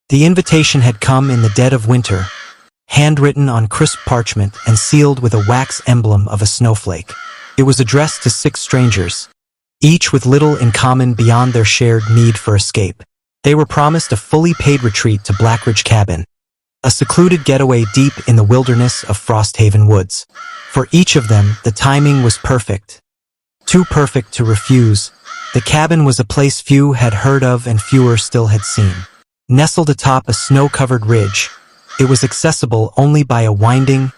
The invitation had come in the dead of winter, handwritten on crisp parchment and sealed with a wax emblem of a snowflake. It was addressed to 6 strangers, each with little in common beyond their shared need for escape. They were promised a fully paid retreat to Blackridge Cabin, a secluded getaway deep in the wilderness of Frosthaven Woods. For each of them, the timing was perfect. Too perfect to refuse. The cabin was a place few had heard of and fewer still had seen. Nestled atop a snow-covered ridge, it was accessible only by a winding,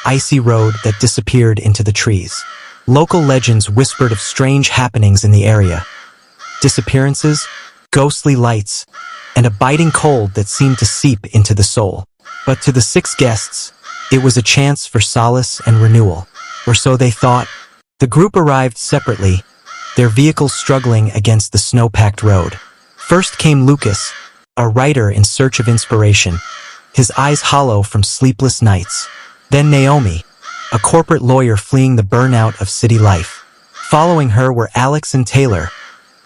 icy road that disappeared into the trees. Local legends whispered of strange happenings in the area. Disappearances, ghostly lights, and a biting cold that seemed to seep into the soul. But to the 6 guests, it was a chance for solace and renewal, or so they thought. The group arrived separately, their vehicles struggling against the snow-packed road. First came Lucas, a writer in search of inspiration, his eyes hollow from sleepless nights. Then Naomi, a corporate lawyer fleeing the burnout of city life. Following her were Alex and Taylor,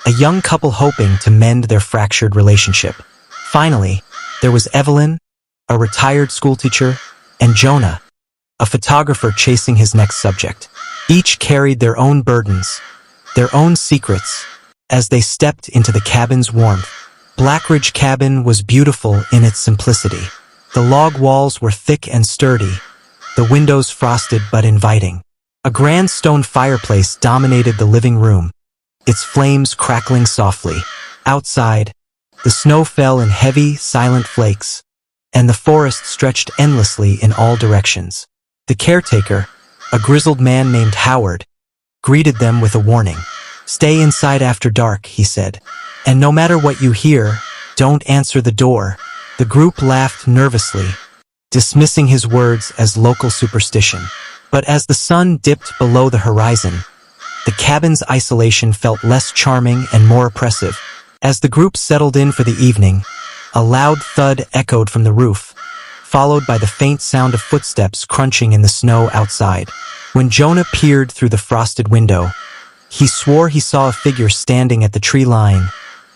a young couple hoping to mend their fractured relationship. Finally, there was Evelyn, a retired schoolteacher, and Jonah, a photographer chasing his next subject. Each carried their own burdens, their own secrets, as they stepped into the cabin's warmth. Blackridge Cabin was beautiful in its simplicity. The log walls were thick and sturdy, the windows frosted but inviting. A grand stone fireplace dominated the living room, its flames crackling softly. Outside, the snow fell in heavy, silent flakes, and the forest stretched endlessly in all directions. The caretaker, a grizzled man named Howard, greeted them with a warning. "Stay inside after dark," he said. "And no matter what you hear, don't answer the door." The group laughed nervously, dismissing his words as local superstition. But as the sun dipped below the horizon, the cabin's isolation felt less charming and more oppressive. As the group settled in for the evening, a loud thud echoed from the roof, followed by the faint sound of footsteps crunching in the snow outside. When Jonah peered through the frosted window, he swore he saw a figure standing at the tree line,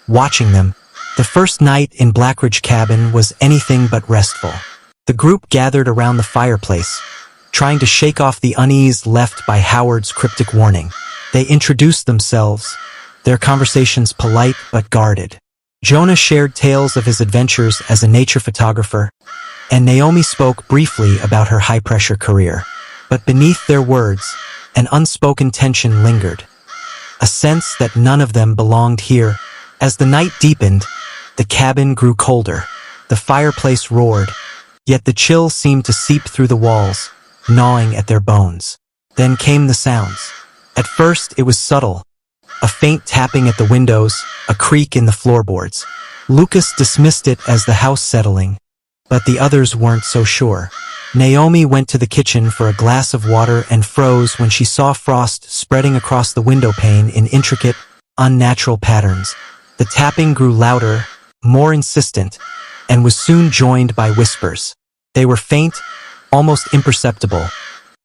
watching them. The first night in Blackridge Cabin was anything but restful. The group gathered around the fireplace, trying to shake off the unease left by Howard's cryptic warning. They introduced themselves, their conversations polite but guarded. Jonah shared tales of his adventures as a nature photographer, and Naomi spoke briefly about her high-pressure career. But beneath their words, an unspoken tension lingered, a sense that none of them belonged here. As the night deepened, the cabin grew colder. The fireplace roared, yet the chill seemed to seep through the walls, gnawing at their bones. Then came the sounds. At first, it was subtle, a faint tapping at the windows, a creak in the floorboards. Lucas dismissed it as the house settling, but the others weren't so sure. Naomi went to the kitchen for a glass of water and froze when she saw frost spreading across the window pane in intricate, unnatural patterns. The tapping grew louder, more insistent, and was soon joined by whispers. They were faint, almost imperceptible,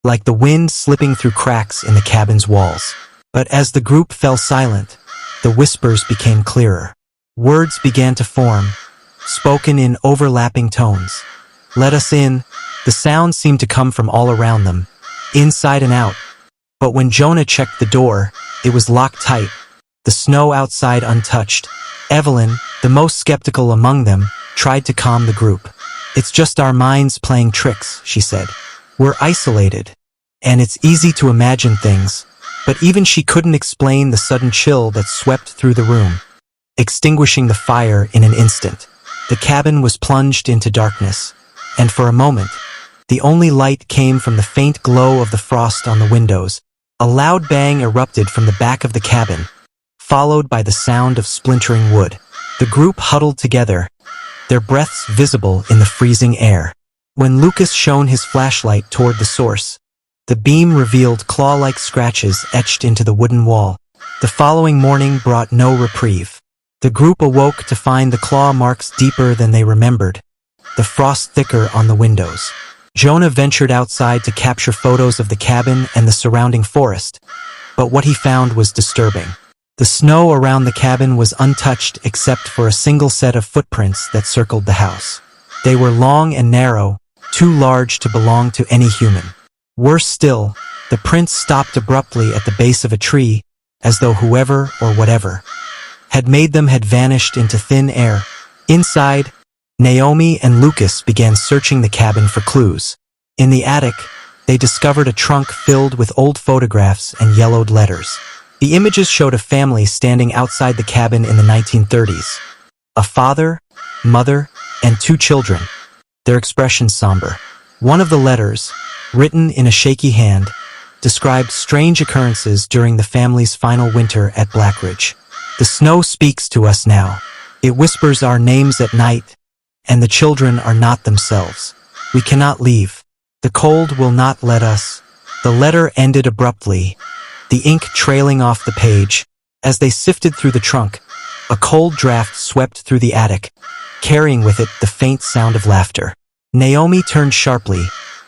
like the wind slipping through cracks in the cabin's walls. But as the group fell silent, the whispers became clearer. Words began to form, spoken in overlapping tones. "Let us in." The sound seemed to come from all around them, inside and out. But when Jonah checked the door, it was locked tight, the snow outside untouched. Evelyn, the most skeptical among them, tried to calm the group. "It's just our minds playing tricks," she said. "We're isolated, and it's easy to imagine things." But even she couldn't explain the sudden chill that swept through the room, extinguishing the fire in an instant. The cabin was plunged into darkness, and for a moment, the only light came from the faint glow of the frost on the windows. A loud bang erupted from the back of the cabin, followed by the sound of splintering wood. The group huddled together, their breaths visible in the freezing air. When Lucas shone his flashlight toward the source, the beam revealed claw-like scratches etched into the wooden wall. The following morning brought no reprieve. The group awoke to find the claw marks deeper than they remembered, the frost thicker on the windows. Jonah ventured outside to capture photos of the cabin and the surrounding forest, but what he found was disturbing. The snow around the cabin was untouched except for a single set of footprints that circled the house. They were long and narrow, too large to belong to any human. Worse still, the prints stopped abruptly at the base of a tree, as though whoever or whatever had made them had vanished into thin air. Inside, Naomi and Lucas began searching the cabin for clues. In the attic, they discovered a trunk filled with old photographs and yellowed letters. The images showed a family standing outside the cabin in the 1930s. A father, mother, and 2 children, their expressions somber. One of the letters, written in a shaky hand, described strange occurrences during the family's final winter at Blackridge. The snow speaks to us now. It whispers our names at night, and the children are not themselves. We cannot leave. The cold will not let us. The letter ended abruptly, the ink trailing off the page. As they sifted through the trunk, a cold draft swept through the attic, carrying with it the faint sound of laughter. Naomi turned sharply,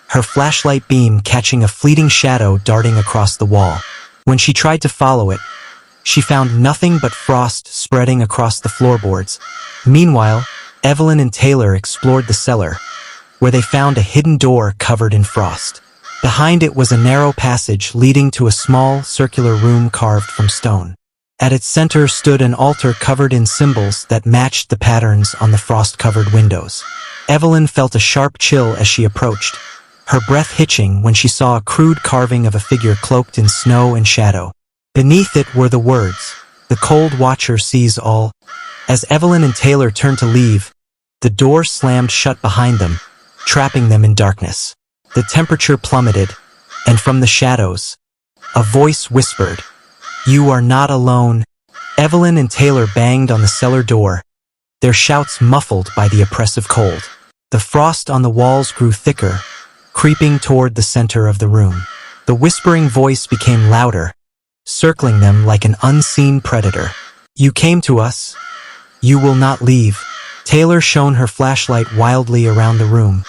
her flashlight beam catching a fleeting shadow darting across the wall. When she tried to follow it, she found nothing but frost spreading across the floorboards. Meanwhile, Evelyn and Taylor explored the cellar, where they found a hidden door covered in frost. Behind it was a narrow passage leading to a small, circular room carved from stone. At its center stood an altar covered in symbols that matched the patterns on the frost-covered windows. Evelyn felt a sharp chill as she approached, her breath hitching when she saw a crude carving of a figure cloaked in snow and shadow. Beneath it were the words, "The Cold Watcher sees all." As Evelyn and Taylor turned to leave, the door slammed shut behind them, trapping them in darkness. The temperature plummeted, and from the shadows, a voice whispered, "You are not alone." Evelyn and Taylor banged on the cellar door, their shouts muffled by the oppressive cold. The frost on the walls grew thicker, creeping toward the center of the room. The whispering voice became louder, circling them like an unseen predator. "You came to us. You will not leave." Taylor shone her flashlight wildly around the room,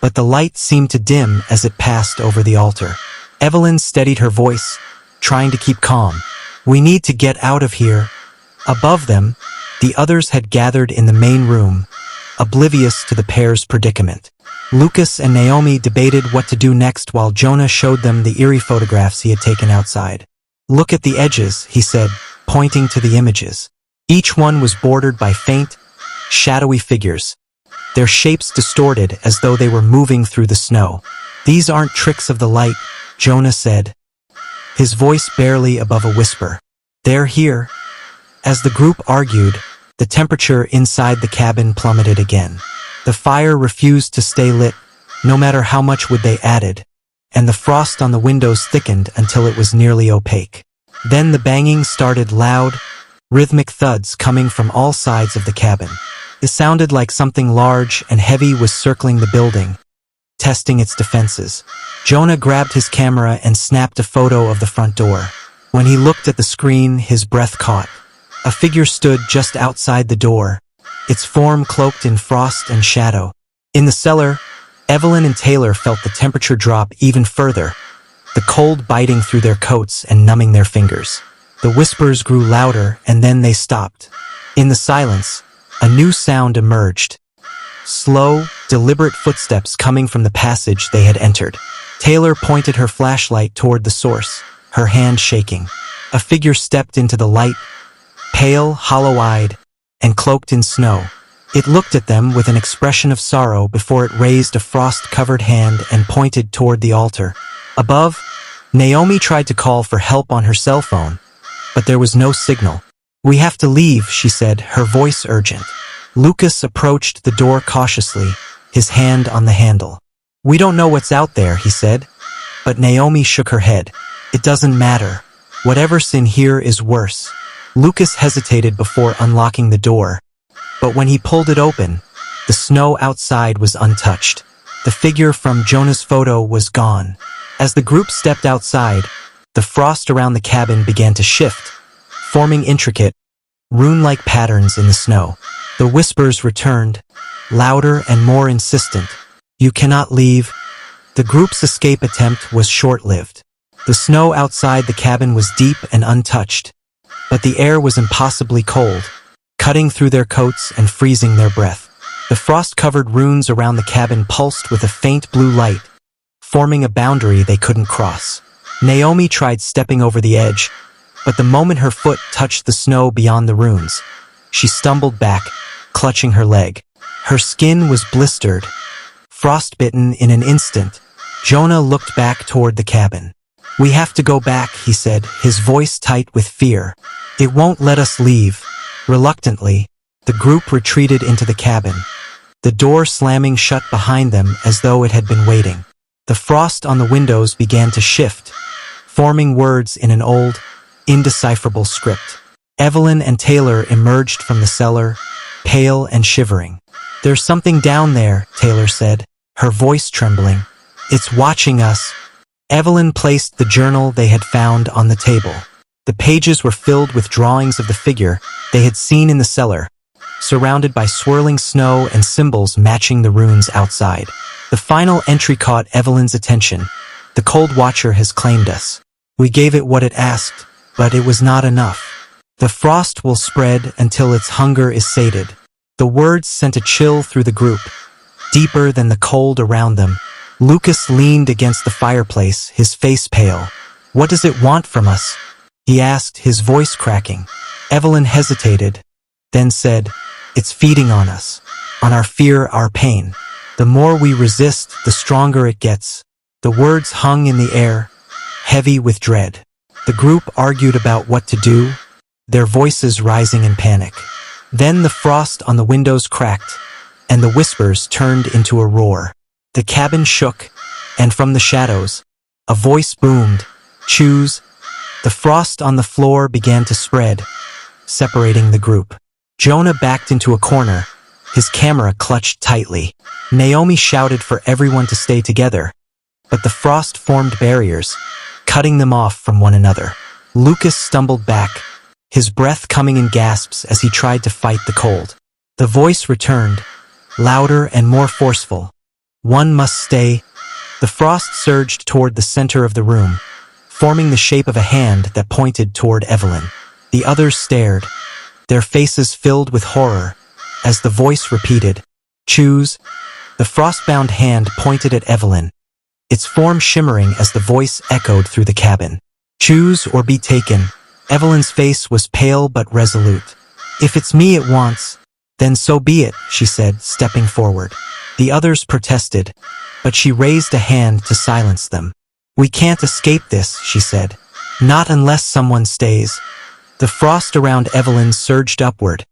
but the light seemed to dim as it passed over the altar. Evelyn steadied her voice, trying to keep calm. "We need to get out of here." Above them, the others had gathered in the main room, oblivious to the pair's predicament. Lucas and Naomi debated what to do next while Jonah showed them the eerie photographs he had taken outside. "Look at the edges," he said, pointing to the images. Each one was bordered by faint, shadowy figures, their shapes distorted as though they were moving through the snow. "These aren't tricks of the light," Jonah said, his voice barely above a whisper. "They're here." As the group argued, the temperature inside the cabin plummeted again. The fire refused to stay lit, no matter how much wood they added, and the frost on the windows thickened until it was nearly opaque. Then the banging started, loud, rhythmic thuds coming from all sides of the cabin. It sounded like something large and heavy was circling the building, testing its defenses. Jonah grabbed his camera and snapped a photo of the front door. When he looked at the screen, his breath caught. A figure stood just outside the door, its form cloaked in frost and shadow. In the cellar, Evelyn and Taylor felt the temperature drop even further, the cold biting through their coats and numbing their fingers. The whispers grew louder and then they stopped. In the silence, a new sound emerged. Slow, deliberate footsteps coming from the passage they had entered. Taylor pointed her flashlight toward the source, her hand shaking. A figure stepped into the light, pale, hollow-eyed, and cloaked in snow. It looked at them with an expression of sorrow before it raised a frost-covered hand and pointed toward the altar. Above, Naomi tried to call for help on her cell phone, but there was no signal. "We have to leave," she said, her voice urgent. Lucas approached the door cautiously, his hand on the handle. "We don't know what's out there," he said, but Naomi shook her head. "It doesn't matter. Whatever's in here is worse." Lucas hesitated before unlocking the door, but when he pulled it open, the snow outside was untouched. The figure from Jonah's photo was gone. As the group stepped outside, the frost around the cabin began to shift, forming intricate, rune-like patterns in the snow. The whispers returned, louder and more insistent. "You cannot leave." The group's escape attempt was short-lived. The snow outside the cabin was deep and untouched, but the air was impossibly cold, cutting through their coats and freezing their breath. The frost-covered runes around the cabin pulsed with a faint blue light, forming a boundary they couldn't cross. Naomi tried stepping over the edge, but the moment her foot touched the snow beyond the runes, she stumbled back, clutching her leg. Her skin was blistered, frostbitten in an instant. Jonah looked back toward the cabin. "We have to go back," he said, his voice tight with fear. "It won't let us leave." Reluctantly, the group retreated into the cabin, the door slamming shut behind them as though it had been waiting. The frost on the windows began to shift, forming words in an old, indecipherable script. Evelyn and Taylor emerged from the cellar, pale and shivering. "There's something down there," Taylor said, her voice trembling. "It's watching us." Evelyn placed the journal they had found on the table. The pages were filled with drawings of the figure they had seen in the cellar, surrounded by swirling snow and symbols matching the runes outside. The final entry caught Evelyn's attention. "The Cold Watcher has claimed us. We gave it what it asked, but it was not enough. The frost will spread until its hunger is sated." The words sent a chill through the group, deeper than the cold around them. Lucas leaned against the fireplace, his face pale. "What does it want from us?" he asked, his voice cracking. Evelyn hesitated, then said, "It's feeding on us, on our fear, our pain. The more we resist, the stronger it gets." The words hung in the air, heavy with dread. The group argued about what to do, their voices rising in panic. Then the frost on the windows cracked, and the whispers turned into a roar. The cabin shook, and from the shadows, a voice boomed, "Choose." The frost on the floor began to spread, separating the group. Jonah backed into a corner, his camera clutched tightly. Naomi shouted for everyone to stay together, but the frost formed barriers, cutting them off from one another. Lucas stumbled back, his breath coming in gasps as he tried to fight the cold. The voice returned, louder and more forceful. "One must stay." The frost surged toward the center of the room, forming the shape of a hand that pointed toward Evelyn. The others stared, their faces filled with horror, as the voice repeated, "Choose." The frost-bound hand pointed at Evelyn, its form shimmering as the voice echoed through the cabin. "Choose or be taken." Evelyn's face was pale but resolute. "If it's me it wants, then so be it," she said, stepping forward. The others protested, but she raised a hand to silence them. "We can't escape this," she said. "Not unless someone stays." The frost around Evelyn surged upward,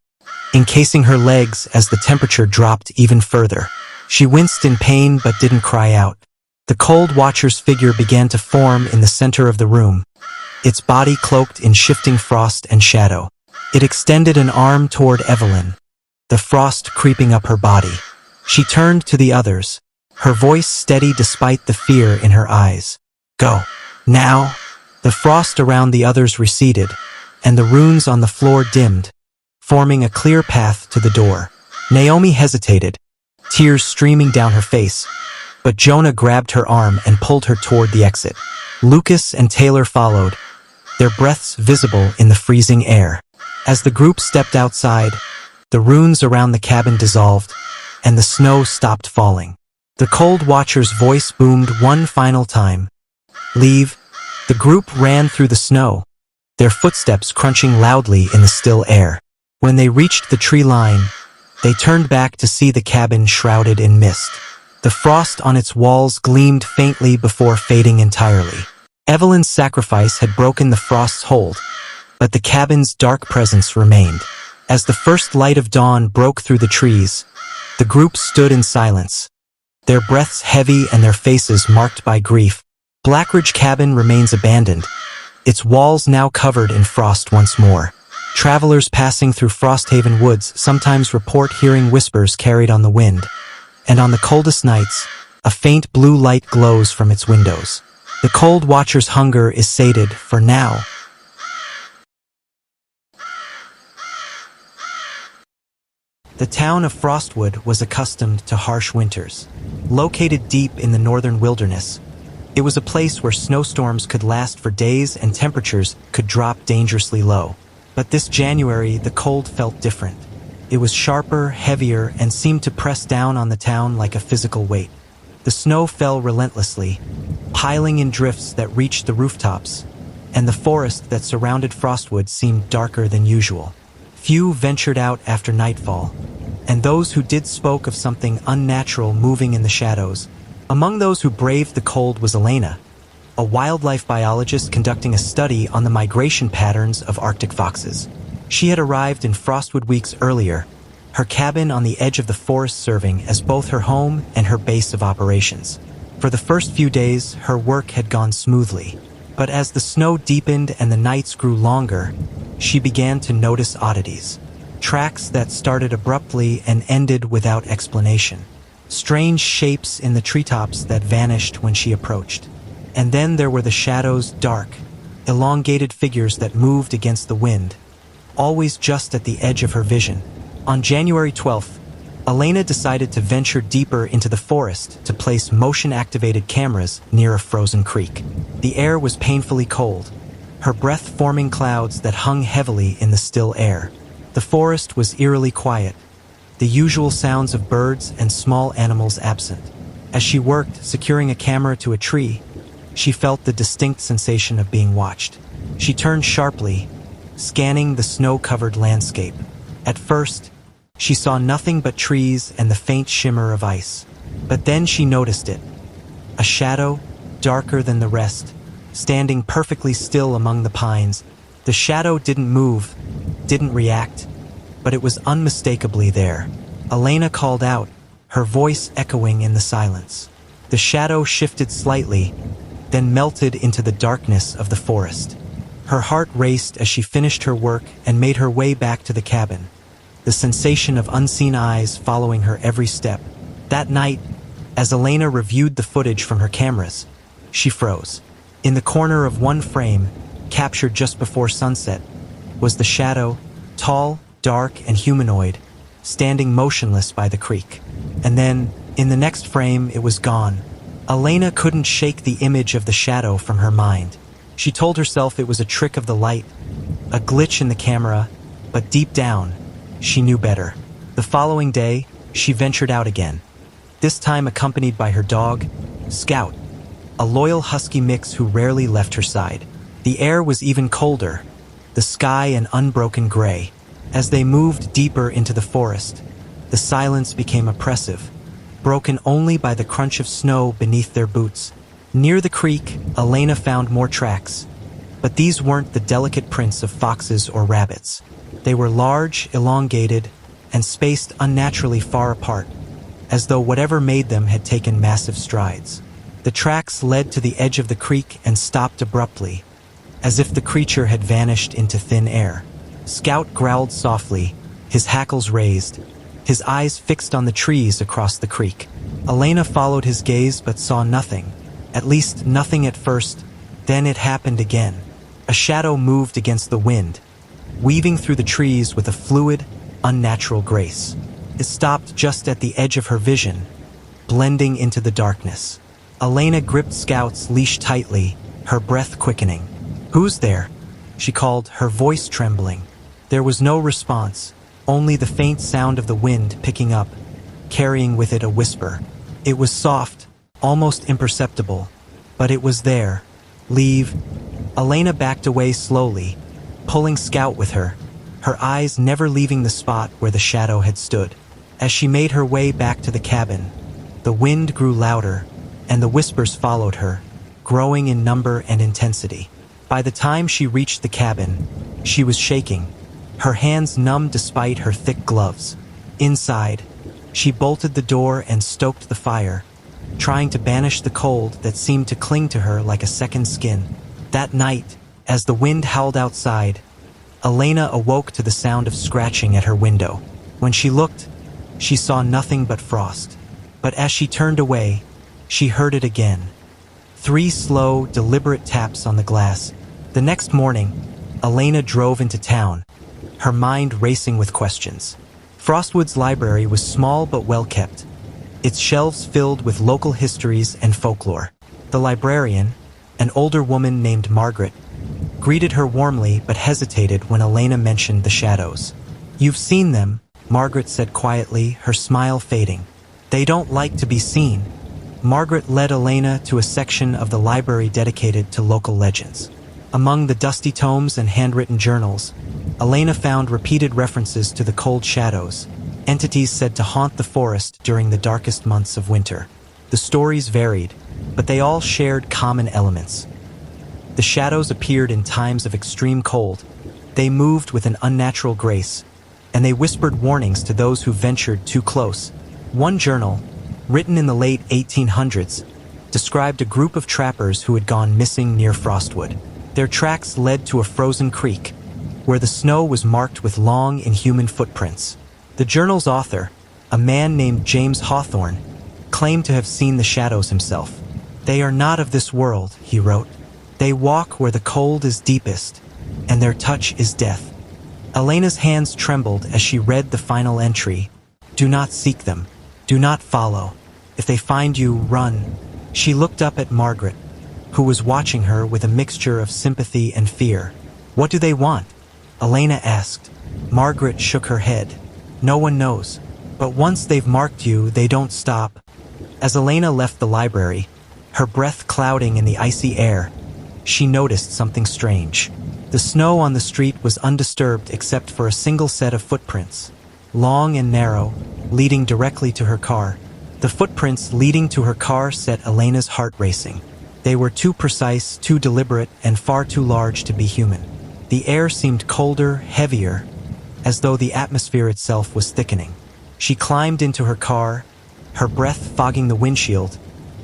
encasing her legs as the temperature dropped even further. She winced in pain but didn't cry out. The Cold Watcher's figure began to form in the center of the room, its body cloaked in shifting frost and shadow. It extended an arm toward Evelyn, the frost creeping up her body. She turned to the others, her voice steady despite the fear in her eyes. "Go. Now." The frost around the others receded, and the runes on the floor dimmed, forming a clear path to the door. Naomi hesitated, tears streaming down her face, but Jonah grabbed her arm and pulled her toward the exit. Lucas and Taylor followed, their breaths visible in the freezing air. As the group stepped outside, the runes around the cabin dissolved, and the snow stopped falling. The Cold Watcher's voice boomed one final time. "Leave." The group ran through the snow, their footsteps crunching loudly in the still air. When they reached the tree line, they turned back to see the cabin shrouded in mist. The frost on its walls gleamed faintly before fading entirely. Evelyn's sacrifice had broken the frost's hold, but the cabin's dark presence remained. As the first light of dawn broke through the trees, the group stood in silence, their breaths heavy and their faces marked by grief. Blackridge Cabin remains abandoned, its walls now covered in frost once more. Travelers passing through Frosthaven Woods sometimes report hearing whispers carried on the wind, and on the coldest nights, a faint blue light glows from its windows. The Cold Watcher's hunger is sated for now. The town of Frostwood was accustomed to harsh winters. Located deep in the northern wilderness, it was a place where snowstorms could last for days and temperatures could drop dangerously low. But this January, the cold felt different. It was sharper, heavier, and seemed to press down on the town like a physical weight. The snow fell relentlessly, piling in drifts that reached the rooftops, and the forest that surrounded Frostwood seemed darker than usual. Few ventured out after nightfall, and those who did spoke of something unnatural moving in the shadows. Among those who braved the cold was Elena, a wildlife biologist conducting a study on the migration patterns of Arctic foxes. She had arrived in Frostwood weeks earlier, her cabin on the edge of the forest serving as both her home and her base of operations. For the first few days, her work had gone smoothly, but as the snow deepened and the nights grew longer, she began to notice oddities. Tracks that started abruptly and ended without explanation. Strange shapes in the treetops that vanished when she approached. And then there were the shadows, dark, elongated figures that moved against the wind, always just at the edge of her vision. On January 12th, Elena decided to venture deeper into the forest to place motion-activated cameras near a frozen creek. The air was painfully cold, her breath forming clouds that hung heavily in the still air. The forest was eerily quiet, the usual sounds of birds and small animals absent. As she worked, securing a camera to a tree, she felt the distinct sensation of being watched. She turned sharply, scanning the snow-covered landscape. At first, she saw nothing but trees and the faint shimmer of ice. But then she noticed it. A shadow, darker than the rest, standing perfectly still among the pines. The shadow didn't move, didn't react, but it was unmistakably there. Elena called out, her voice echoing in the silence. The shadow shifted slightly, then melted into the darkness of the forest. Her heart raced as she finished her work and made her way back to the cabin, the sensation of unseen eyes following her every step. That night, as Elena reviewed the footage from her cameras, she froze. In the corner of one frame, captured just before sunset, was the shadow, tall, dark, and humanoid, standing motionless by the creek. And then, in the next frame, it was gone. Elena couldn't shake the image of the shadow from her mind. She told herself it was a trick of the light, a glitch in the camera, but deep down, she knew better. The following day, she ventured out again, this time accompanied by her dog, Scout, a loyal husky mix who rarely left her side. The air was even colder, the sky an unbroken gray. As they moved deeper into the forest, the silence became oppressive, broken only by the crunch of snow beneath their boots. Near the creek, Elena found more tracks, but these weren't the delicate prints of foxes or rabbits. They were large, elongated, and spaced unnaturally far apart, as though whatever made them had taken massive strides. The tracks led to the edge of the creek and stopped abruptly, as if the creature had vanished into thin air. Scout growled softly, his hackles raised, his eyes fixed on the trees across the creek. Elena followed his gaze but saw nothing. At least nothing at first. Then it happened again. A shadow moved against the wind, weaving through the trees with a fluid, unnatural grace. It stopped just at the edge of her vision, blending into the darkness. Elena gripped Scout's leash tightly, her breath quickening. "Who's there?" she called, her voice trembling. There was no response, only the faint sound of the wind picking up, carrying with it a whisper. It was soft, almost imperceptible, but it was there. "Leave." Elena backed away slowly, pulling Scout with her, her eyes never leaving the spot where the shadow had stood. As she made her way back to the cabin, the wind grew louder, and the whispers followed her, growing in number and intensity. By the time she reached the cabin, she was shaking, her hands numb despite her thick gloves. Inside, she bolted the door and stoked the fire, trying to banish the cold that seemed to cling to her like a second skin. That night, as the wind howled outside, Elena awoke to the sound of scratching at her window. When she looked, she saw nothing but frost. But as she turned away, she heard it again. 3 slow, deliberate taps on the glass. The next morning, Elena drove into town, her mind racing with questions. Frostwood's library was small but well kept, its shelves filled with local histories and folklore. The librarian, an older woman named Margaret, greeted her warmly but hesitated when Elena mentioned the shadows. "You've seen them," Margaret said quietly, her smile fading. "They don't like to be seen." Margaret led Elena to a section of the library dedicated to local legends. Among the dusty tomes and handwritten journals, Elena found repeated references to the cold shadows, entities said to haunt the forest during the darkest months of winter. The stories varied, but they all shared common elements. The shadows appeared in times of extreme cold. They moved with an unnatural grace, and they whispered warnings to those who ventured too close. One journal, written in the late 1800s, described a group of trappers who had gone missing near Frostwood. Their tracks led to a frozen creek, where the snow was marked with long, inhuman footprints. The journal's author, a man named James Hawthorne, claimed to have seen the shadows himself. "They are not of this world," he wrote. "They walk where the cold is deepest, and their touch is death." Elena's hands trembled as she read the final entry. "Do not seek them. Do not follow. If they find you, run." She looked up at Margaret, who was watching her with a mixture of sympathy and fear. "What do they want?" Elena asked. Margaret shook her head. "No one knows. But once they've marked you, they don't stop." As Elena left the library, her breath clouding in the icy air, she noticed something strange. The snow on the street was undisturbed except for a single set of footprints, long and narrow, leading directly to her car. The footprints leading to her car set Elena's heart racing. They were too precise, too deliberate, and far too large to be human. The air seemed colder, heavier, as though the atmosphere itself was thickening. She climbed into her car, her breath fogging the windshield,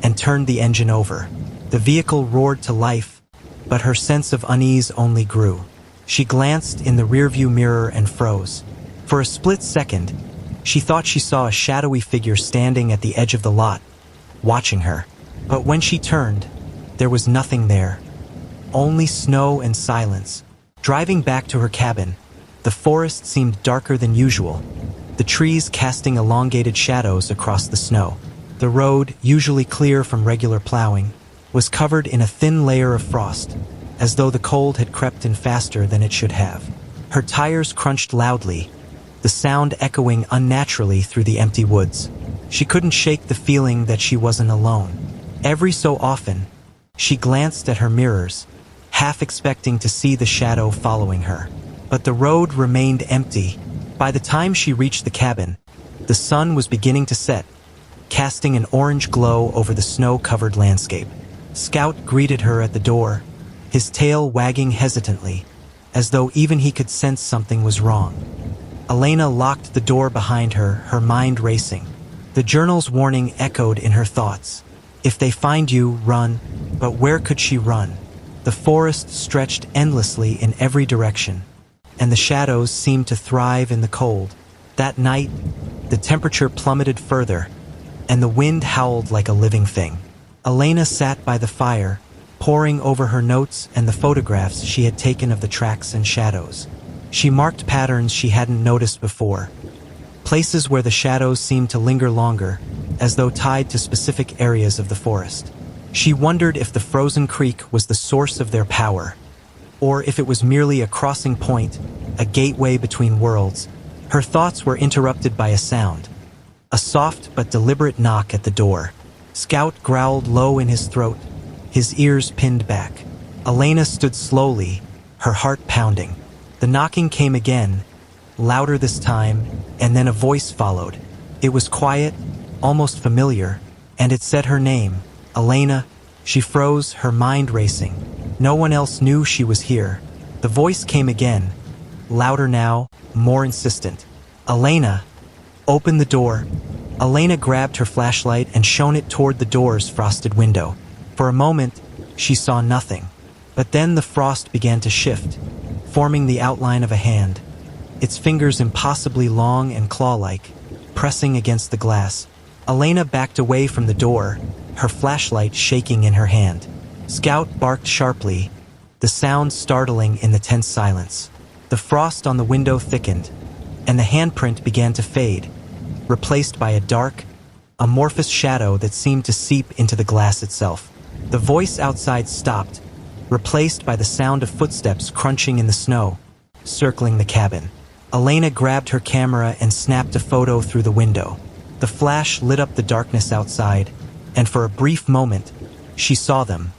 and turned the engine over. The vehicle roared to life, but her sense of unease only grew. She glanced in the rearview mirror and froze. For a split second, she thought she saw a shadowy figure standing at the edge of the lot, watching her. But when she turned, there was nothing there. Only snow and silence. Driving back to her cabin, the forest seemed darker than usual, the trees casting elongated shadows across the snow. The road, usually clear from regular plowing, was covered in a thin layer of frost, as though the cold had crept in faster than it should have. Her tires crunched loudly, the sound echoing unnaturally through the empty woods. She couldn't shake the feeling that she wasn't alone. Every so often, she glanced at her mirrors, half expecting to see the shadow following her. But the road remained empty. By the time she reached the cabin, the sun was beginning to set, casting an orange glow over the snow-covered landscape. Scout greeted her at the door, his tail wagging hesitantly, as though even he could sense something was wrong. Elena locked the door behind her, her mind racing. The journal's warning echoed in her thoughts. If they find you, run. But where could she run? The forest stretched endlessly in every direction, and the shadows seemed to thrive in the cold. That night, the temperature plummeted further, and the wind howled like a living thing. Elena sat by the fire, poring over her notes and the photographs she had taken of the tracks and shadows. She marked patterns she hadn't noticed before, places where the shadows seemed to linger longer, as though tied to specific areas of the forest. She wondered if the frozen creek was the source of their power, or if it was merely a crossing point, a gateway between worlds. Her thoughts were interrupted by a sound, a soft but deliberate knock at the door. Scout growled low in his throat, his ears pinned back. Elena stood slowly, her heart pounding. The knocking came again, louder this time, and then a voice followed. It was quiet, almost familiar, and it said her name, Elena. She froze, her mind racing. No one else knew she was here. The voice came again, louder now, more insistent. "Elena, open the door." Elena grabbed her flashlight and shone it toward the door's frosted window. For a moment, she saw nothing. But then the frost began to shift, forming the outline of a hand, its fingers impossibly long and claw-like, pressing against the glass. Elena backed away from the door, her flashlight shaking in her hand. Scout barked sharply, the sound startling in the tense silence. The frost on the window thickened, and the handprint began to fade, replaced by a dark, amorphous shadow that seemed to seep into the glass itself. The voice outside stopped, replaced by the sound of footsteps crunching in the snow, circling the cabin. Elena grabbed her camera and snapped a photo through the window. The flash lit up the darkness outside, and for a brief moment, she saw them.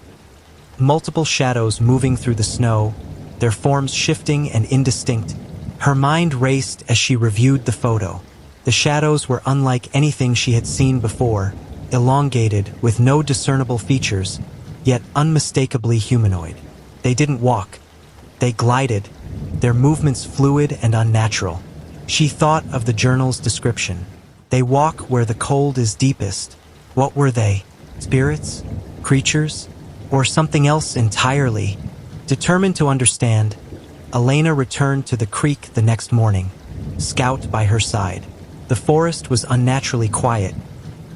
Multiple shadows moving through the snow, their forms shifting and indistinct. Her mind raced as she reviewed the photo. The shadows were unlike anything she had seen before, elongated with no discernible features, yet unmistakably humanoid. They didn't walk. They glided, their movements fluid and unnatural. She thought of the journal's description. They walk where the cold is deepest. What were they? Spirits? Creatures? Or something else entirely? Determined to understand, Elena returned to the creek the next morning, Scout by her side. The forest was unnaturally quiet,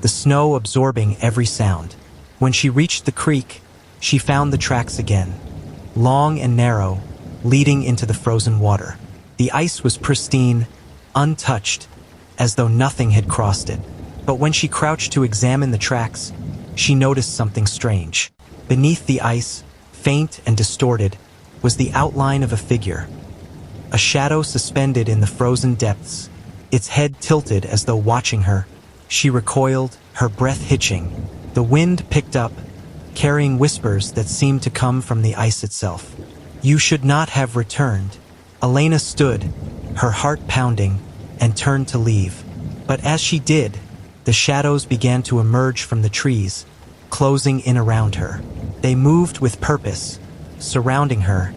the snow absorbing every sound. When she reached the creek, she found the tracks again, long and narrow, leading into the frozen water. The ice was pristine, untouched, as though nothing had crossed it. But when she crouched to examine the tracks, she noticed something strange. Beneath the ice, faint and distorted, was the outline of a figure. A shadow suspended in the frozen depths, its head tilted as though watching her. She recoiled, her breath hitching. The wind picked up, carrying whispers that seemed to come from the ice itself. You should not have returned. Elena stood, her heart pounding, and turned to leave. But as she did, the shadows began to emerge from the trees, closing in around her. They moved with purpose, surrounding her,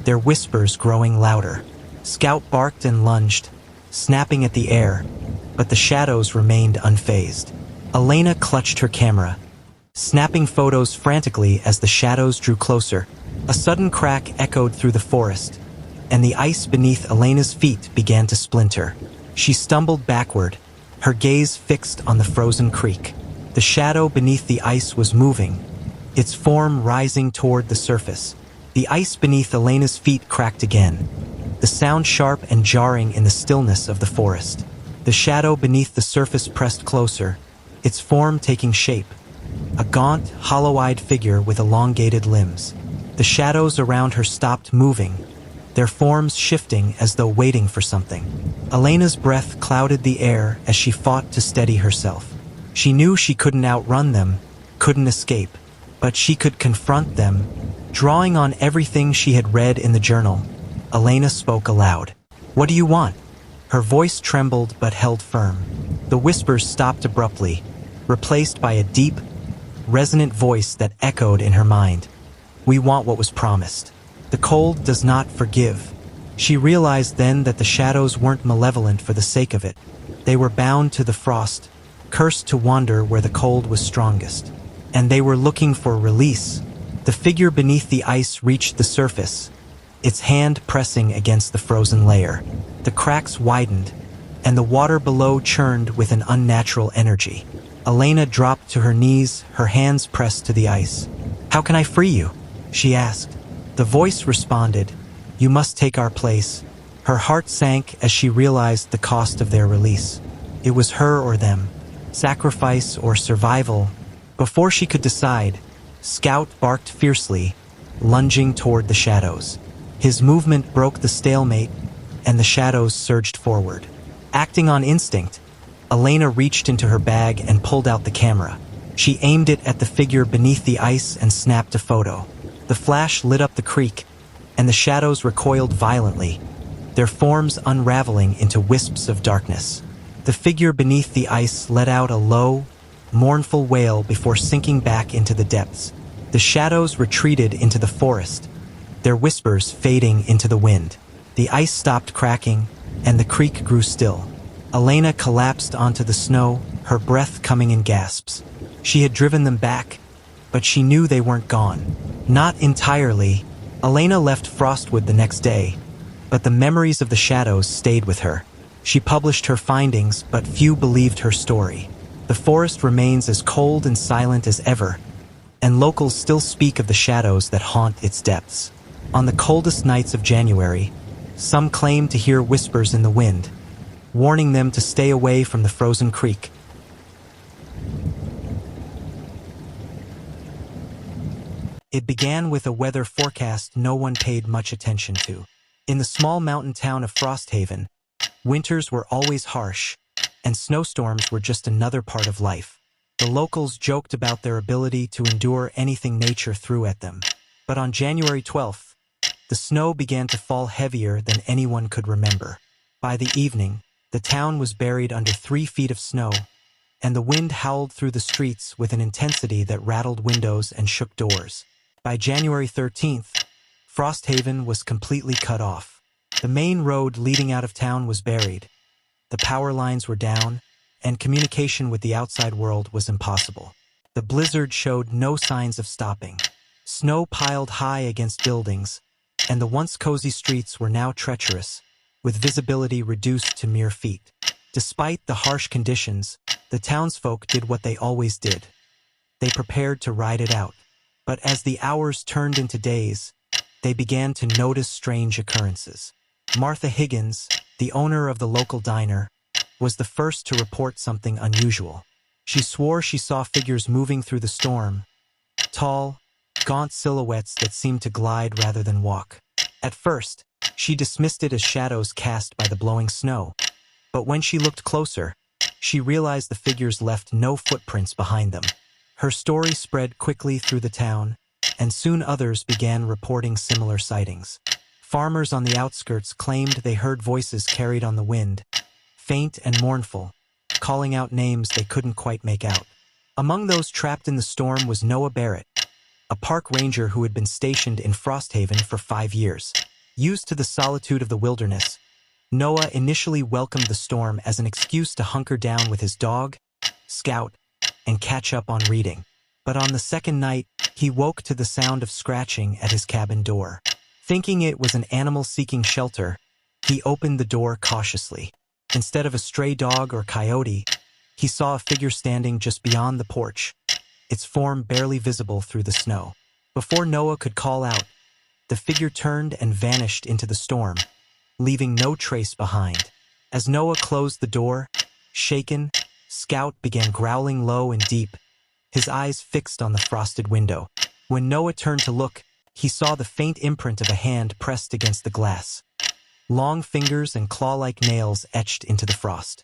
their whispers growing louder. Scout barked and lunged, snapping at the air, but the shadows remained unfazed. Elena clutched her camera, snapping photos frantically as the shadows drew closer. A sudden crack echoed through the forest, and the ice beneath Elena's feet began to splinter. She stumbled backward, her gaze fixed on the frozen creek. The shadow beneath the ice was moving, its form rising toward the surface. The ice beneath Elena's feet cracked again, the sound sharp and jarring in the stillness of the forest. The shadow beneath the surface pressed closer, its form taking shape, a gaunt, hollow-eyed figure with elongated limbs. The shadows around her stopped moving, their forms shifting as though waiting for something. Elena's breath clouded the air as she fought to steady herself. She knew she couldn't outrun them, couldn't escape, but she could confront them. Drawing on everything she had read in the journal, Elena spoke aloud. What do you want? Her voice trembled but held firm. The whispers stopped abruptly, replaced by a deep, resonant voice that echoed in her mind. We want what was promised. The cold does not forgive. She realized then that the shadows weren't malevolent for the sake of it. They were bound to the frost, cursed to wander where the cold was strongest. And they were looking for release. The figure beneath the ice reached the surface, its hand pressing against the frozen layer. The cracks widened, and the water below churned with an unnatural energy. Elena dropped to her knees, her hands pressed to the ice. How can I free you? She asked. The voice responded, You must take our place. Her heart sank as she realized the cost of their release. It was her or them, sacrifice or survival. Before she could decide, Scout barked fiercely, lunging toward the shadows. His movement broke the stalemate, and the shadows surged forward. Acting on instinct, Elena reached into her bag and pulled out the camera. She aimed it at the figure beneath the ice and snapped a photo. The flash lit up the creek, and the shadows recoiled violently, their forms unraveling into wisps of darkness. The figure beneath the ice let out a low, mournful wail before sinking back into the depths. The shadows retreated into the forest, their whispers fading into the wind. The ice stopped cracking, and the creek grew still. Elena collapsed onto the snow, her breath coming in gasps. She had driven them back, but she knew they weren't gone. Not entirely. Elena left Frostwood the next day, but the memories of the shadows stayed with her. She published her findings, but few believed her story. The forest remains as cold and silent as ever, and locals still speak of the shadows that haunt its depths. On the coldest nights of January, some claim to hear whispers in the wind, warning them to stay away from the frozen creek. It began with a weather forecast no one paid much attention to. In the small mountain town of Frosthaven, winters were always harsh, and snowstorms were just another part of life. The locals joked about their ability to endure anything nature threw at them. But on January 12th, the snow began to fall heavier than anyone could remember. By the evening, the town was buried under 3 feet of snow, and the wind howled through the streets with an intensity that rattled windows and shook doors. By January 13th, Frosthaven was completely cut off. The main road leading out of town was buried. The power lines were down, and communication with the outside world was impossible. The blizzard showed no signs of stopping. Snow piled high against buildings, and the once cozy streets were now treacherous, with visibility reduced to mere feet. Despite the harsh conditions, the townsfolk did what they always did. They prepared to ride it out. But as the hours turned into days, they began to notice strange occurrences. Martha Higgins, the owner of the local diner, was the first to report something unusual. She swore she saw figures moving through the storm, tall, gaunt silhouettes that seemed to glide rather than walk. At first, she dismissed it as shadows cast by the blowing snow. But when she looked closer, she realized the figures left no footprints behind them. Her story spread quickly through the town, and soon others began reporting similar sightings. Farmers on the outskirts claimed they heard voices carried on the wind, faint and mournful, calling out names they couldn't quite make out. Among those trapped in the storm was Noah Barrett, a park ranger who had been stationed in Frosthaven for 5 years. Used to the solitude of the wilderness, Noah initially welcomed the storm as an excuse to hunker down with his dog, Scout, and catch up on reading. But on the second night, he woke to the sound of scratching at his cabin door. Thinking it was an animal seeking shelter, he opened the door cautiously. Instead of a stray dog or coyote, he saw a figure standing just beyond the porch, its form barely visible through the snow. Before Noah could call out, the figure turned and vanished into the storm, leaving no trace behind. As Noah closed the door, shaken, Scout began growling low and deep, his eyes fixed on the frosted window. When Noah turned to look, he saw the faint imprint of a hand pressed against the glass. Long fingers and claw-like nails etched into the frost.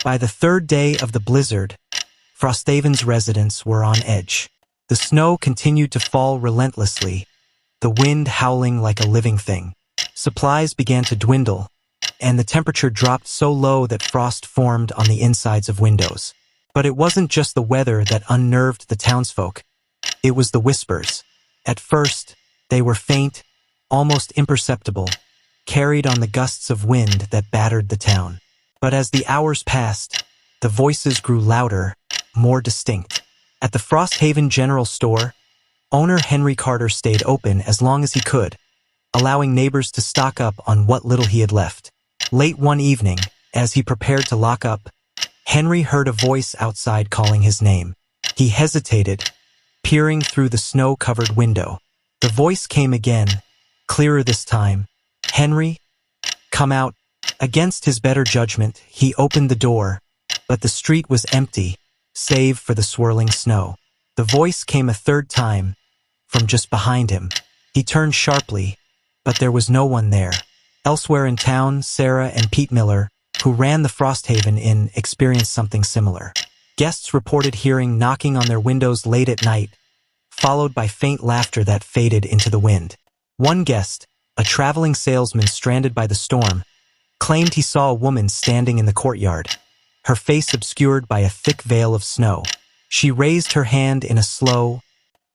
By the 3rd day of the blizzard, Frosthaven's residents were on edge. The snow continued to fall relentlessly, the wind howling like a living thing. Supplies began to dwindle, and the temperature dropped so low that frost formed on the insides of windows. But it wasn't just the weather that unnerved the townsfolk. It was the whispers. At first, they were faint, almost imperceptible, carried on the gusts of wind that battered the town. But as the hours passed, the voices grew louder, more distinct. At the Frosthaven General Store, owner Henry Carter stayed open as long as he could, allowing neighbors to stock up on what little he had left. Late one evening, as he prepared to lock up, Henry heard a voice outside calling his name. He hesitated, peering through the snow-covered window. The voice came again, clearer this time. "Henry, come out." Against his better judgment, he opened the door, but the street was empty, save for the swirling snow. The voice came a 3rd time, from just behind him. He turned sharply, but there was no one there. Elsewhere in town, Sarah and Pete Miller, who ran the Frosthaven Inn, experienced something similar. Guests reported hearing knocking on their windows late at night, followed by faint laughter that faded into the wind. One guest, a traveling salesman stranded by the storm, claimed he saw a woman standing in the courtyard, her face obscured by a thick veil of snow. She raised her hand in a slow,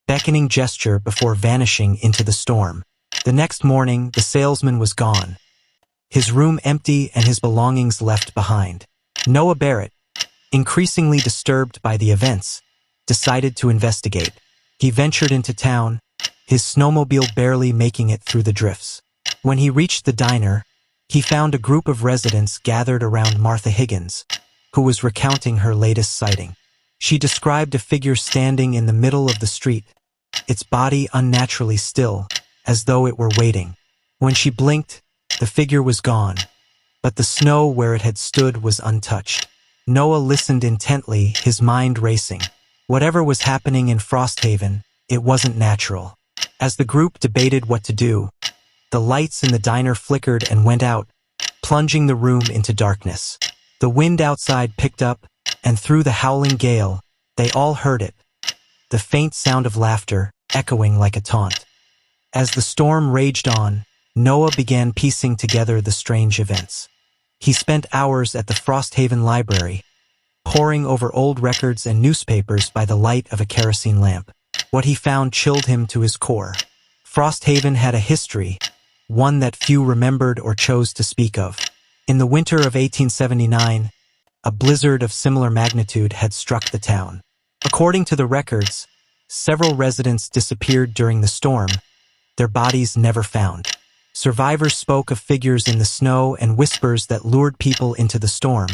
beckoning gesture before vanishing into the storm. The next morning, the salesman was gone, his room empty and his belongings left behind. Noah Barrett, increasingly disturbed by the events, decided to investigate. He ventured into town, his snowmobile barely making it through the drifts. When he reached the diner, he found a group of residents gathered around Martha Higgins, who was recounting her latest sighting. She described a figure standing in the middle of the street, its body unnaturally still, as though it were waiting. When she blinked, the figure was gone, but the snow where it had stood was untouched. Noah listened intently, his mind racing. Whatever was happening in Frosthaven, it wasn't natural. As the group debated what to do, the lights in the diner flickered and went out, plunging the room into darkness. The wind outside picked up, and through the howling gale, they all heard it, the faint sound of laughter echoing like a taunt. As the storm raged on, Noah began piecing together the strange events. He spent hours at the Frosthaven Library, poring over old records and newspapers by the light of a kerosene lamp. What he found chilled him to his core. Frosthaven had a history, one that few remembered or chose to speak of. In the winter of 1879, a blizzard of similar magnitude had struck the town. According to the records, several residents disappeared during the storm, their bodies never found. Survivors spoke of figures in the snow and whispers that lured people into the storm,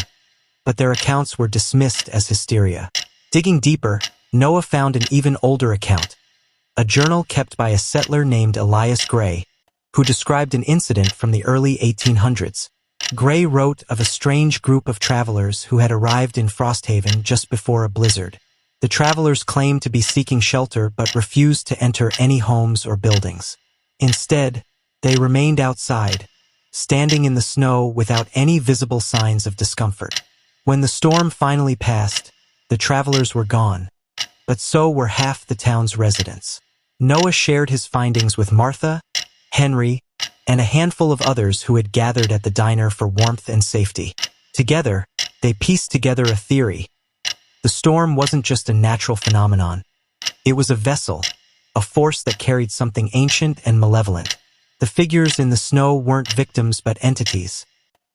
but their accounts were dismissed as hysteria. Digging deeper, Noah found an even older account, a journal kept by a settler named Elias Gray, who described an incident from the early 1800s. Gray wrote of a strange group of travelers who had arrived in Frosthaven just before a blizzard. The travelers claimed to be seeking shelter but refused to enter any homes or buildings. Instead, they remained outside, standing in the snow without any visible signs of discomfort. When the storm finally passed, the travelers were gone, but so were half the town's residents. Noah shared his findings with Martha, Henry, and a handful of others who had gathered at the diner for warmth and safety. Together, they pieced together a theory. The storm wasn't just a natural phenomenon. It was a vessel, a force that carried something ancient and malevolent. The figures in the snow weren't victims but entities,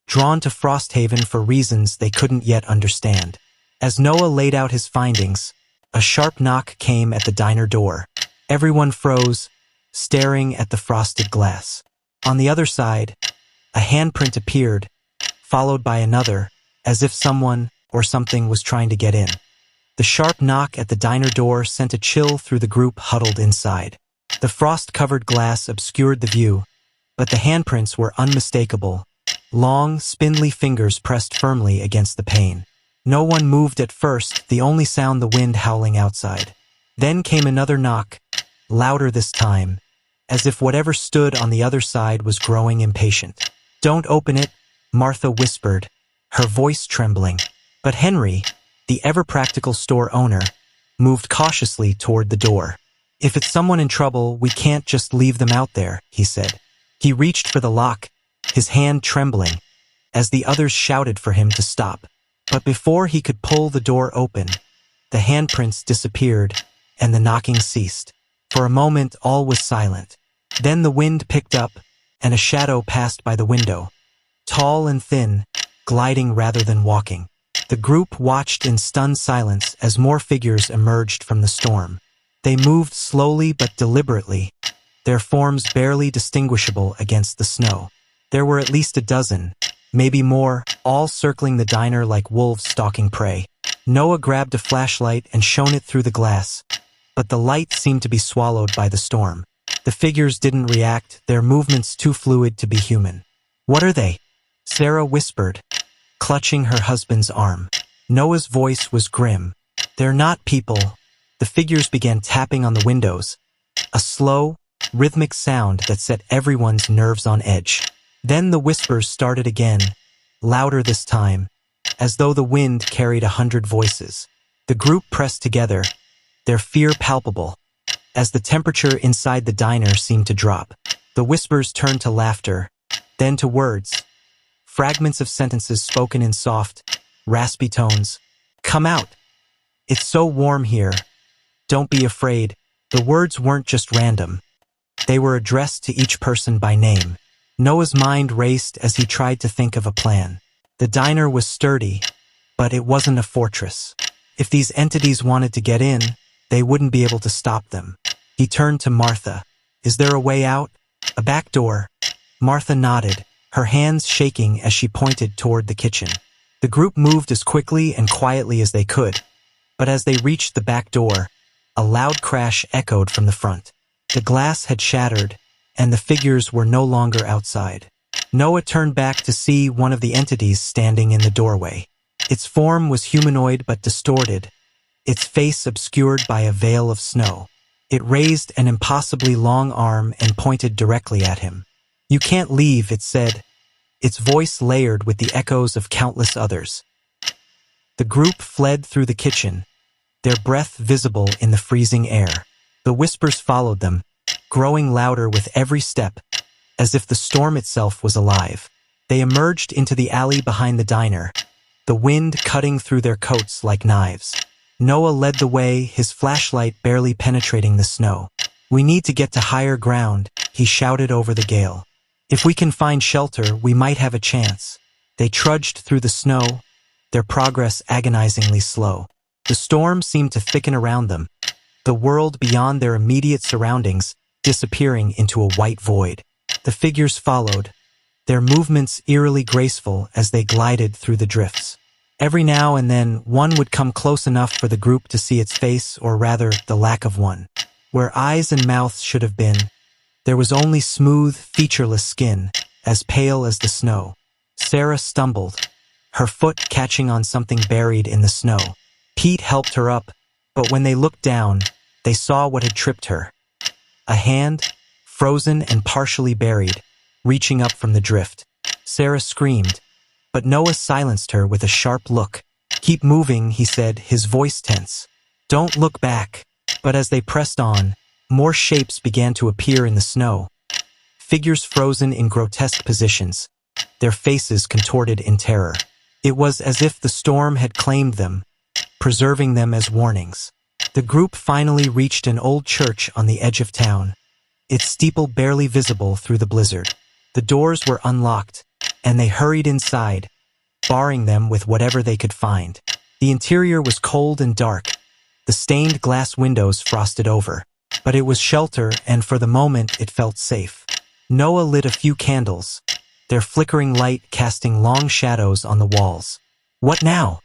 drawn to Frosthaven for reasons they couldn't yet understand. As Noah laid out his findings, a sharp knock came at the diner door. Everyone froze, staring at the frosted glass. On the other side, a handprint appeared, followed by another, as if someone or something was trying to get in. The sharp knock at the diner door sent a chill through the group huddled inside. The frost-covered glass obscured the view, but the handprints were unmistakable, long, spindly fingers pressed firmly against the pane. No one moved at first, the only sound the wind howling outside. Then came another knock, louder this time, as if whatever stood on the other side was growing impatient. "Don't open it," Martha whispered, her voice trembling. But Henry, the ever-practical store owner, moved cautiously toward the door. "If it's someone in trouble, we can't just leave them out there," he said. He reached for the lock, his hand trembling, as the others shouted for him to stop. But before he could pull the door open, the handprints disappeared and the knocking ceased. For a moment, all was silent. Then the wind picked up, and a shadow passed by the window, tall and thin, gliding rather than walking. The group watched in stunned silence as more figures emerged from the storm. They moved slowly but deliberately, their forms barely distinguishable against the snow. There were at least a dozen, maybe more, all circling the diner like wolves stalking prey. Noah grabbed a flashlight and shone it through the glass, but the light seemed to be swallowed by the storm. The figures didn't react, their movements too fluid to be human. "What are they?" Sarah whispered, clutching her husband's arm. Noah's voice was grim. "They're not people." The figures began tapping on the windows, a slow, rhythmic sound that set everyone's nerves on edge. Then the whispers started again, louder this time, as though the wind carried 100 voices. The group pressed together, their fear palpable, as the temperature inside the diner seemed to drop. The whispers turned to laughter, then to words, fragments of sentences spoken in soft, raspy tones. "Come out. It's so warm here. Don't be afraid." The words weren't just random. They were addressed to each person by name. Noah's mind raced as he tried to think of a plan. The diner was sturdy, but it wasn't a fortress. If these entities wanted to get in, they wouldn't be able to stop them. He turned to Martha. "Is there a way out? A back door?" Martha nodded, her hands shaking as she pointed toward the kitchen. The group moved as quickly and quietly as they could, but as they reached the back door, a loud crash echoed from the front. The glass had shattered, and the figures were no longer outside. Noah turned back to see one of the entities standing in the doorway. Its form was humanoid but distorted, its face obscured by a veil of snow. It raised an impossibly long arm and pointed directly at him. "You can't leave," it said, its voice layered with the echoes of countless others. The group fled through the kitchen, their breath visible in the freezing air. The whispers followed them, growing louder with every step, as if the storm itself was alive. They emerged into the alley behind the diner, the wind cutting through their coats like knives. Noah led the way, his flashlight barely penetrating the snow. "We need to get to higher ground," he shouted over the gale. "If we can find shelter, we might have a chance." They trudged through the snow, their progress agonizingly slow. The storm seemed to thicken around them, the world beyond their immediate surroundings disappearing into a white void. The figures followed, their movements eerily graceful as they glided through the drifts. Every now and then, one would come close enough for the group to see its face, or rather, the lack of one. Where eyes and mouths should have been, there was only smooth, featureless skin, as pale as the snow. Sarah stumbled, her foot catching on something buried in the snow. Pete helped her up, but when they looked down, they saw what had tripped her. A hand, frozen and partially buried, reaching up from the drift. Sarah screamed, but Noah silenced her with a sharp look. "Keep moving," he said, his voice tense. "Don't look back." But as they pressed on, more shapes began to appear in the snow. Figures frozen in grotesque positions, their faces contorted in terror. It was as if the storm had claimed them, preserving them as warnings. The group finally reached an old church on the edge of town, its steeple barely visible through the blizzard. The doors were unlocked, and they hurried inside, barring them with whatever they could find. The interior was cold and dark, the stained glass windows frosted over. But it was shelter, and for the moment it felt safe. Noah lit a few candles, their flickering light casting long shadows on the walls. "What now?"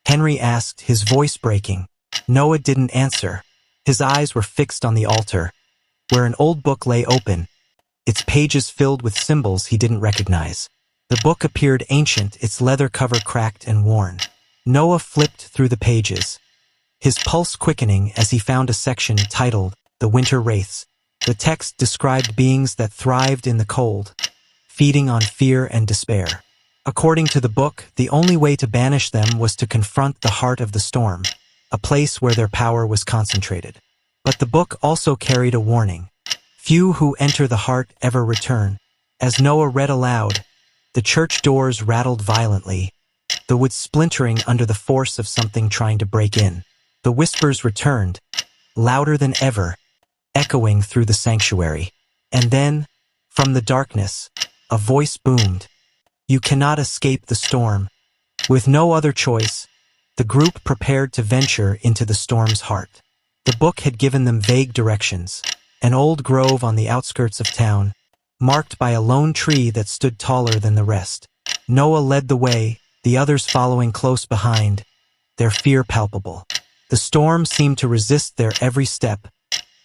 Henry asked, his voice breaking. Noah didn't answer. His eyes were fixed on the altar, where an old book lay open, its pages filled with symbols he didn't recognize. The book appeared ancient, its leather cover cracked and worn. Noah flipped through the pages, his pulse quickening as he found a section titled "The Winter Wraiths." The text described beings that thrived in the cold, feeding on fear and despair. According to the book, the only way to banish them was to confront the heart of the storm, a place where their power was concentrated. But the book also carried a warning. Few who enter the heart ever return. As Noah read aloud, the church doors rattled violently, the wood splintering under the force of something trying to break in. The whispers returned, louder than ever, echoing through the sanctuary. And then, from the darkness, a voice boomed. "You cannot escape the storm." With no other choice, the group prepared to venture into the storm's heart. The book had given them vague directions. An old grove on the outskirts of town, marked by a lone tree that stood taller than the rest. Noah led the way, the others following close behind, their fear palpable. The storm seemed to resist their every step,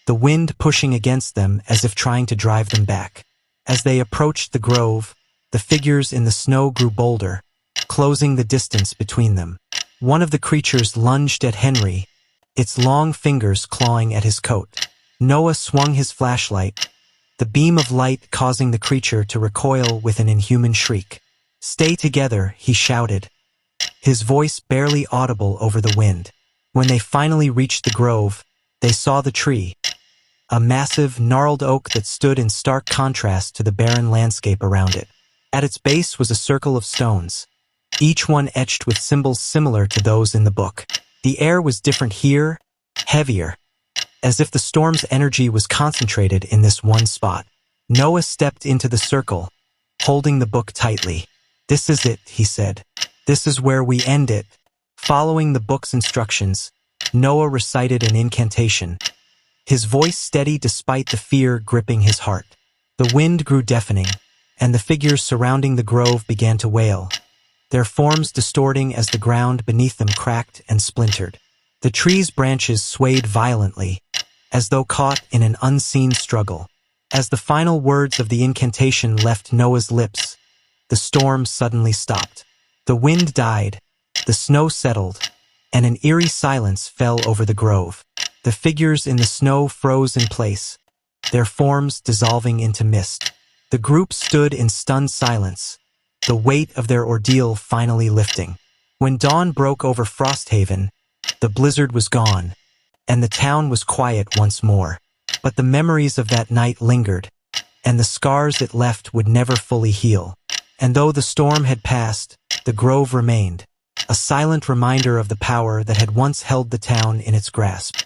the wind pushing against them as if trying to drive them back. As they approached the grove, the figures in the snow grew bolder, closing the distance between them. One of the creatures lunged at Henry, its long fingers clawing at his coat. Noah swung his flashlight, the beam of light causing the creature to recoil with an inhuman shriek. "Stay together," he shouted, his voice barely audible over the wind. When they finally reached the grove, they saw the tree, a massive, gnarled oak that stood in stark contrast to the barren landscape around it. At its base was a circle of stones, each one etched with symbols similar to those in the book. The air was different here, heavier, as if the storm's energy was concentrated in this one spot. Noah stepped into the circle, holding the book tightly. "This is it," he said. "This is where we end it." Following the book's instructions, Noah recited an incantation, his voice steady despite the fear gripping his heart. The wind grew deafening, and the figures surrounding the grove began to wail, their forms distorting as the ground beneath them cracked and splintered. The tree's branches swayed violently, as though caught in an unseen struggle. As the final words of the incantation left Noah's lips, the storm suddenly stopped. The wind died, the snow settled, and an eerie silence fell over the grove. The figures in the snow froze in place, their forms dissolving into mist. The group stood in stunned silence, the weight of their ordeal finally lifting. When dawn broke over Frosthaven, the blizzard was gone, and the town was quiet once more. But the memories of that night lingered, and the scars it left would never fully heal. And though the storm had passed, the grove remained, a silent reminder of the power that had once held the town in its grasp.